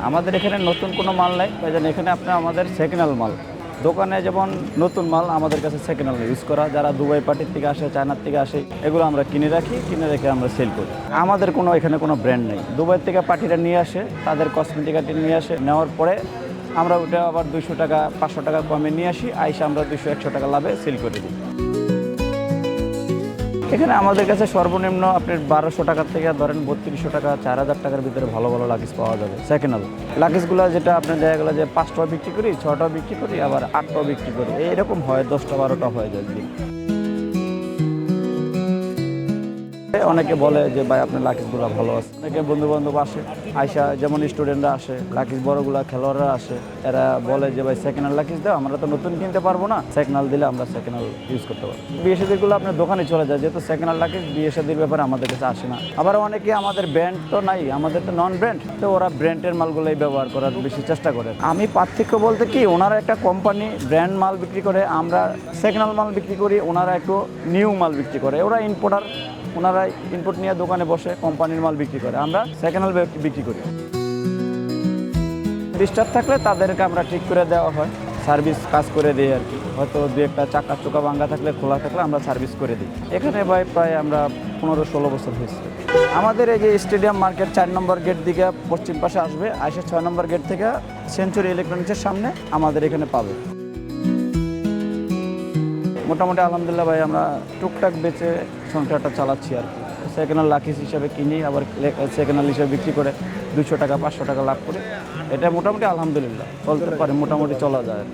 আমাদের এখানে নতুন কোনো মাল নাই, ভাইজান। এখানে আপনার আমাদের সেকেন্ড হ্যান্ড মাল। দোকানে যেমন নতুন মাল, আমাদের কাছে সেকেন্ড হ্যান্ড ইউজ করা, যারা দুবাই পার্টির থেকে আসে, চায়নার থেকে আসে, এগুলো আমরা কিনে রাখি, কিনে রেখে আমরা সেল করি। আমাদের কোনো এখানে কোনো ব্র্যান্ড নেই। দুবাই থেকে পার্টিরা নিয়ে আসে, তাদের কসমেটিক আইটেম নিয়ে আসে, নেওয়ার পরে আমরা ওটা আবার 200 টাকা 500 টাকা কমে নিয়ে আসি, আইসা আমরা 200-100 টাকা লাভে সেল করে দিই। এখানে আমাদের কাছে সর্বনিম্ন আপনার 1200 টাকার থেকে ধরেন 3200 টাকা 4000 টাকার ভিতরে ভালো ভালো লাকিস পাওয়া যাবে সেকেন্ড হ্যান্ড। লাকিসগুলো যেটা আপনার দেখা গেলো যে 5টাও বিক্রি করি, 6টাও বিক্রি করি, আবার 8টাও বিক্রি করি, এইরকম হয়, 10টা 12টা হয়ে যায় দিন। অনেকে বলে যে ভাই আপনার লাকিসগুলো ভালো আছে, অনেকে বন্ধু বান্ধব আসে, আইসা যেমন স্টুডেন্টরা আসে, লাকিস বড়গুলা খেলোয়াড়রা আসে, এরা বলে যে ভাই সেকেন্ড হ্যান্ড লাকিস দাও, আমরা তো নতুন কিনতে পারবো না, সেকেন্ড হ্যান্ড দিলে আমরা সেকেন্ড হ্যান্ড ইউজ করতে পারবো। বিয়ে শাদীগুলো আপনার দোকানে চলে যায়, যেহেতু সেকেন্ড হ্যান্ড লাকিস বিয়ে শাদীর ব্যাপারে আমাদের কাছে আসে না। আবার অনেকে আমাদের ব্র্যান্ড তো নাই, আমাদের তো নন ব্র্যান্ড, তো ওরা ব্র্যান্ডের মালগুলোই ব্যবহার করার বেশি চেষ্টা করে। আমি পার্থক্য বলতে কি, ওনারা একটা কোম্পানি ব্র্যান্ড মাল বিক্রি করে, আমরা সেকেন্ড হ্যান্ড মাল বিক্রি করি, ওনারা একটু নিউ মাল বিক্রি করে। ওরা ইম্পোর্টার, ওনারা ইনপুট নিয়ে দোকানে বসে কোম্পানির মাল বিক্রি করে, আমরা সেকেন্ড হ্যান্ড বিক্রি করি। ডিস্টার্ব থাকলে তাদেরকে আমরা ঠিক করে দেওয়া হয়, সার্ভিস কাজ করে দিই আর কি। হয়তো দু একটা চাকা চোকা ভাঙ্গা থাকলে, খোলা থাকলে আমরা সার্ভিস করে দিই। এখানে ভাই প্রায় আমরা 15-16 বছর হয়েছে। আমাদের এই যে স্টেডিয়াম মার্কেট 4 নম্বর গেট দিকে পশ্চিম পাশে আসবে, আইসা 6 নম্বর গেট থেকে সেঞ্চুরি ইলেকট্রনিক্সের সামনে আমাদের এখানে পাবে। মোটামুটি আলহামদুলিল্লাহ ভাই, আমরা টুকটাক বেচে সংসারটা চালাচ্ছি আর কি। সেকেন্ড হ্যান্ড লাকিস হিসাবে কিনি, আবার সেকেন্ড হ্যান্ড হিসাবে বিক্রি করে 200 টাকা 500 টাকা লাভ করে, এটা মোটামুটি আলহামদুলিল্লাহ চলতে পারে, মোটামুটি চলা যায়।